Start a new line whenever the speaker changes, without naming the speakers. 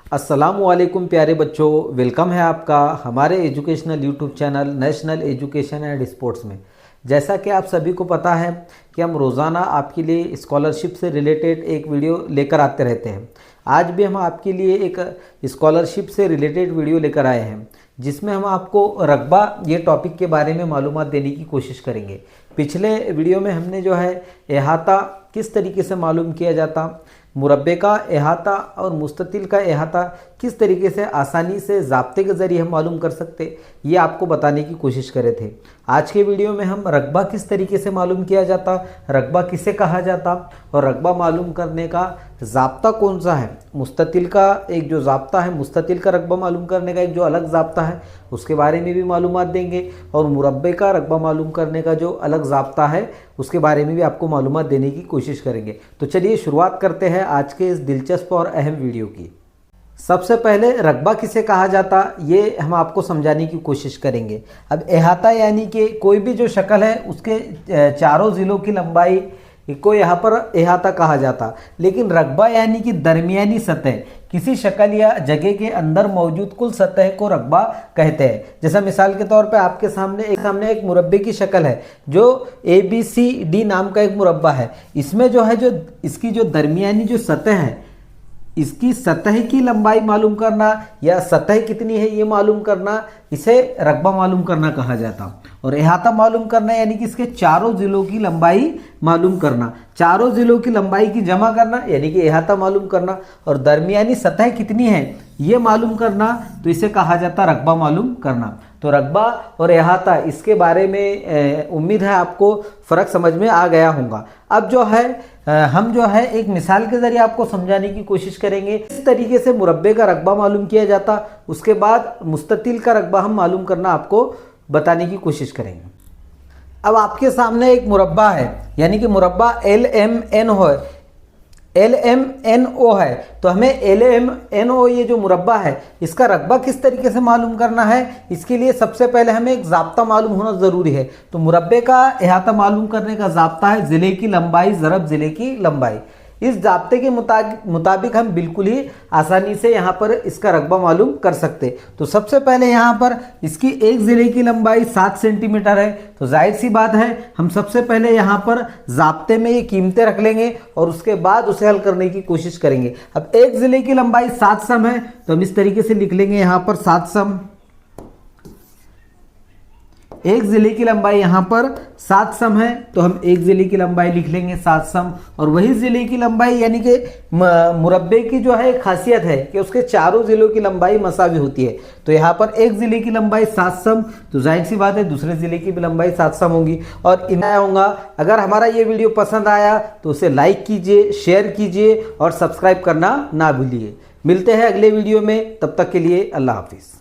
अस्सलामुअलैकुम प्यारे बच्चों, वेलकम है आपका हमारे educational YouTube channel national education and sports में। जैसा कि आप सभी को पता है कि हम रोज़ाना आपके लिए स्कॉलरशिप से रिलेटेड एक वीडियो लेकर आते रहते हैं। आज भी हम आपके लिए एक स्कॉलरशिप से रिलेटेड वीडियो लेकर आए हैं, जिसमें हम आपको रकबा ये टॉपिक के बारे में मालूमात देने की कोशिश करेंगे। पिछले वीडियो में हमने जो है अहाता किस तरीके से मालूम किया जाता, मुरब्बे का अहाता और मुस्ततिल का अहाता किस तरीके से आसानी से ज़ाब्ते के ज़रिए हम मालूम कर सकते, ये आपको बताने की कोशिश करे थे। आज के वीडियो में हम रकबा किस तरीके से मालूम किया जाता, रकबा किसे कहा जाता और रकबा मालूम करने का ज़ाब्ता कौन सा है। मुस्ततिल का एक जो ज़ाब्ता है, मुस्ततिल का रकबा मालूम करने का एक जो अलग ज़ाब्ता है, उसके बारे में भी मालूमात देंगे। और मुरब्बे का रकबा मालूम करने का जो अलग ज़ाब्ता है, उसके बारे में भी आपको मालूमात देने की कोशिश करेंगे। तो चलिए शुरुआत करते हैं आज के इस दिलचस्प और अहम वीडियो की। सबसे पहले रकबा किसे कहा जाता, ये हम आपको समझाने की कोशिश करेंगे। अब अहाता यानी कि कोई भी जो शक्ल है उसके चारों ज़िलों की लंबाई को यहाँ पर अहाता कहा जाता। लेकिन रकबा यानी कि दरमियानी सतह, किसी शक्ल या जगह के अंदर मौजूद कुल सतह को रकबा कहते हैं। जैसा मिसाल के तौर पे आपके सामने एक मुरब्बे की शक्ल है, जो ABCD नाम का एक मुरब्बा है। इसमें जो है, जो इसकी जो दरमियानी जो सतह है, इसकी सतह की लंबाई मालूम करना या सतह कितनी है ये मालूम करना, इसे रकबा मालूम करना कहा जाता। और अहाता मालूम करना यानी कि इसके चारों ज़िलों की लंबाई मालूम करना, चारों ज़िलों की लंबाई की जमा करना यानी कि अहाता मालूम करना, और दरमियानी सतह कितनी है ये मालूम करना, तो इसे कहा जाता रकबा मालूम करना। तो रकबा और अहाता, इसके बारे में उम्मीद है आपको फ़र्क समझ में आ गया होगा। अब जो है हम जो है एक मिसाल के ज़रिए आपको समझाने की कोशिश करेंगे इस तरीके से मुरब्बे का रकबा मालूम किया जाता। उसके बाद मुस्ततिल का रकबा हम मालूम करना आपको बताने की कोशिश करेंगे। अब आपके सामने एक मुरब्बा है, यानी कि मुरब्बा LMNO है। तो हमें LMNO ये जो मुरब्बा है, इसका रकबा किस तरीके से मालूम करना है, इसके लिए सबसे पहले हमें एक ज़ाब्ता मालूम होना ज़रूरी है। तो मुरब्बे का अहाता मालूम करने का ज़ाब्ता है ज़िले की लंबाई ज़रब ज़िले की लंबाई। इस ज़ाब्ते के मुताबिक हम बिल्कुल ही आसानी से यहाँ पर इसका रकबा मालूम कर सकते। तो सबसे पहले यहाँ पर इसकी एक ज़िले की लंबाई 7 सेंटीमीटर है। तो जाहिर सी बात है, हम सबसे पहले यहाँ पर ज़ाब्ते में ये कीमतें रख लेंगे और उसके बाद उसे हल करने की कोशिश करेंगे। अब एक ज़िले की लंबाई 7 सम है, तो हम इस तरीके से लिख लेंगे यहाँ पर 7 सम। एक ज़िले की लंबाई यहाँ पर 7 सम है, तो हम एक ज़िले की लंबाई लिख लेंगे 7 सम। और वही ज़िले की लंबाई यानी कि मुरब्बे की जो है खासियत है कि उसके चारों ज़िलों की लंबाई मसावी होती है। तो यहाँ पर एक ज़िले की लंबाई 7 सम, तो जाहिर सी बात है दूसरे ज़िले की भी लंबाई 7 सम होगी। और इनाया होगा, अगर हमारा ये वीडियो पसंद आया तो उसे लाइक कीजिए, शेयर कीजिए और सब्सक्राइब करना ना भूलिए। मिलते हैं अगले वीडियो में, तब तक के लिए अल्लाह हाफिज़।